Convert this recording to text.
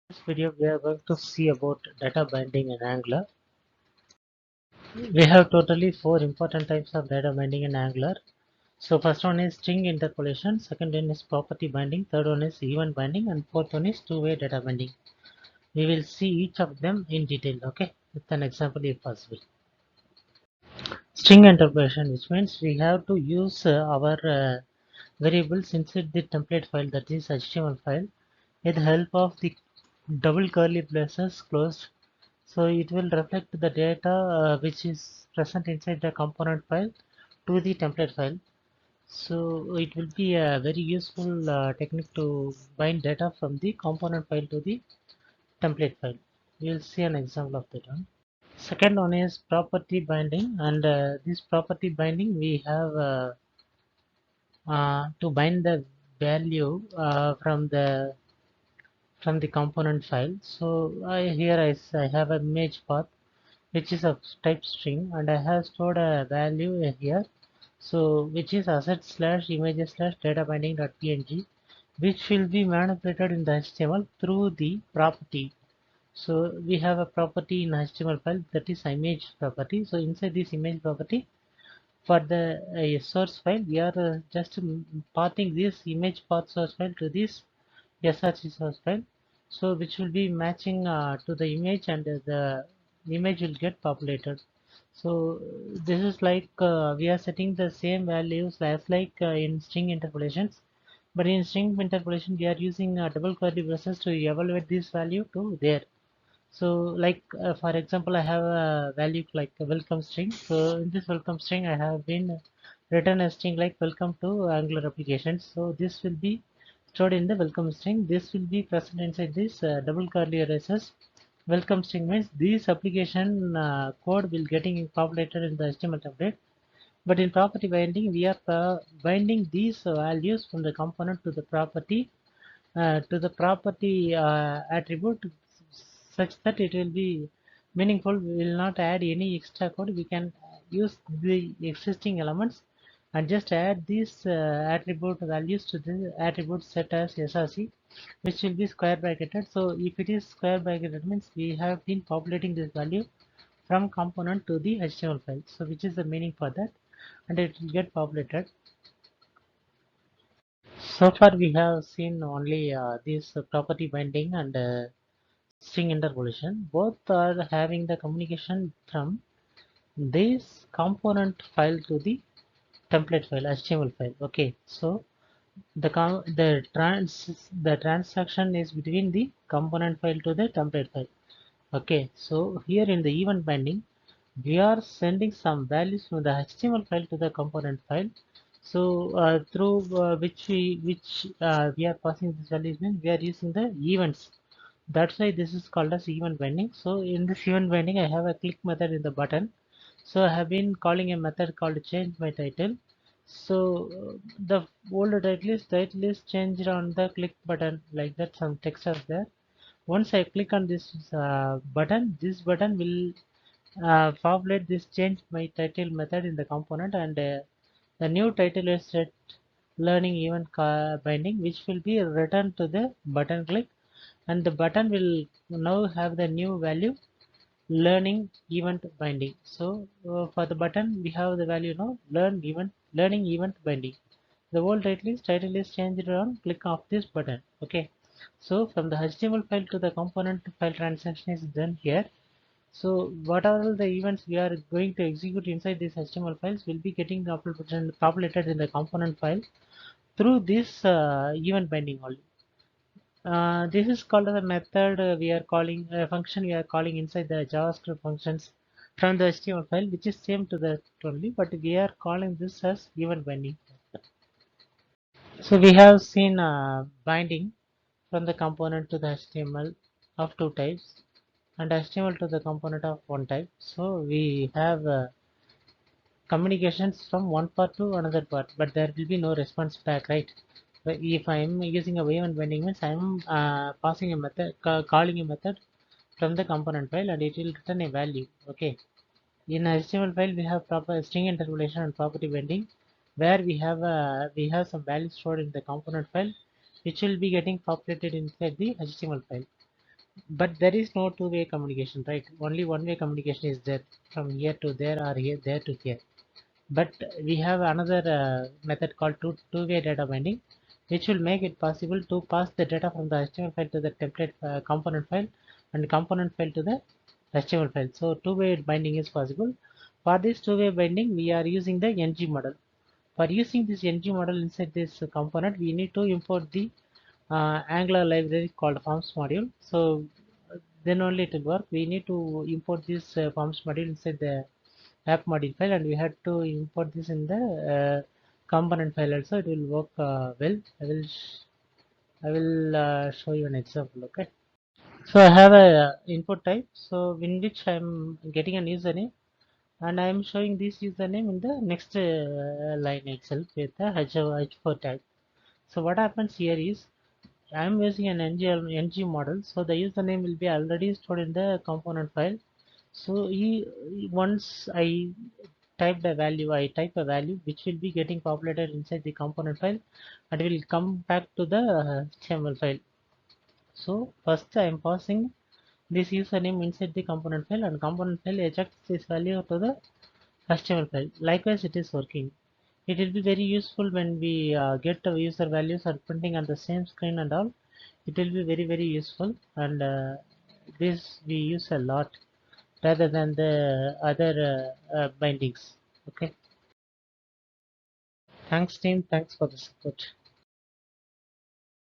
This video we are going to see about data binding in Angular. We have totally four important types of data binding in Angular. So first one is string interpolation, second one is property binding, third one is event binding, and fourth one is two-way data binding. We will see each of them in detail, okay, with an example if possible. String interpolation, which means we have to use our variables inside the template file, that is HTML file, with the help of the double curly braces closed. So it will reflect the data which is present inside the component file to the template file. So it will be a very useful technique to bind data from the component file to the template file. We will see an example of that one. Second one is property binding, and this property binding we have to bind the value from the component file. So here I have a image path which is of type string, and I have stored a value here, so which is asset slash images slash data binding dot png, which will be manipulated in the HTML through the property. So we have a property in HTML file, that is image property. So inside this image property, for the source file, we are just pathing this image path source file to this src source file, so which will be matching to the image, and the image will get populated. So this is like we are setting the same values as like in string interpolations, but in string interpolation we are using double curly braces to evaluate this value to there. So like for example, I have a value like a welcome string. So in this welcome string I have been written a string like welcome to Angular applications. So this will be stored in the welcome string. This will be present inside this double curly braces. Welcome string means this application code will getting populated in the HTML template. But in property binding, we are binding these values from the component to the property attribute, such that it will be meaningful. We will not add any extra code. We can use the existing elements and just add these attribute values to the attribute set as src, which will be square bracketed. So if it is square bracketed means we have been populating this value from component to the HTML file. So which is the meaning for that, and it will get populated. So far we have seen only this property binding and string interpolation. Both are having the communication from this component file to the template file, HTML file. Okay, so the transaction is between the component file to the template file. Okay, so here in the event binding, we are sending some values from the HTML file to the component file. So through which we are passing these values means we are using the events. That's why this is called as event binding. So in this event binding, I have a click method in the button. So I have been calling a method called change my title. So the old title is changed on the click button, like that. Some text is there. Once I click on this button, this button will populate this change my title method in the component, and the new title is set learning event binding, which will be returned to the button click, and the button will now have the new value learning event binding. So for the button we have the value now learning event binding. The whole title is changed on click of this button. Okay, so from the HTML file to the component file transaction is done here. So what are the events we are going to execute inside these HTML files will be getting populated in the component file through this event binding only. This is called as a method we are calling a function we are calling inside the JavaScript functions from the HTML file, which is same to that only, but we are calling this as event binding. So we have seen binding from the component to the HTML of two types, and HTML to the component of one type. So we have communications from one part to another part, but there will be no response back, right? But if I am using a event binding means I am passing a method, calling a method from the component file, and it will return a value. Okay. In HTML file, we have proper string interpolation and property binding, where we have some values stored in the component file, which will be getting populated inside the HTML file. but there is no two-way communication, right? Only one-way communication is there from here to there or here there to here. But we have another method called two-way data binding, which will make it possible to pass the data from the HTML file to the template component file and component file to the HTML file. So two-way binding is possible. For this two-way binding, we are using the ng model. For using this ng model inside this component, we need to import the Angular library called forms module. So then only it will work. We need to import this forms module inside the app module file, and we had to import this in the component file also. It will work well. I will show you an example. Okay. So I have a input type. So in which I'm getting a username, and I am showing this username in the next line itself with the h4 type. So what happens here is I am using an ng model, so the username will be already stored in the component file. So once I type a value which will be getting populated inside the component file, and will come back to the HTML file. So first I am passing this username inside the component file, and component file ejects this value to the HTML file. Likewise, it is working. It will be very useful when we get the user values are printing on the same screen and all. It will be very useful, and this we use a lot rather than the other bindings. Okay. Thanks team. Thanks for the support.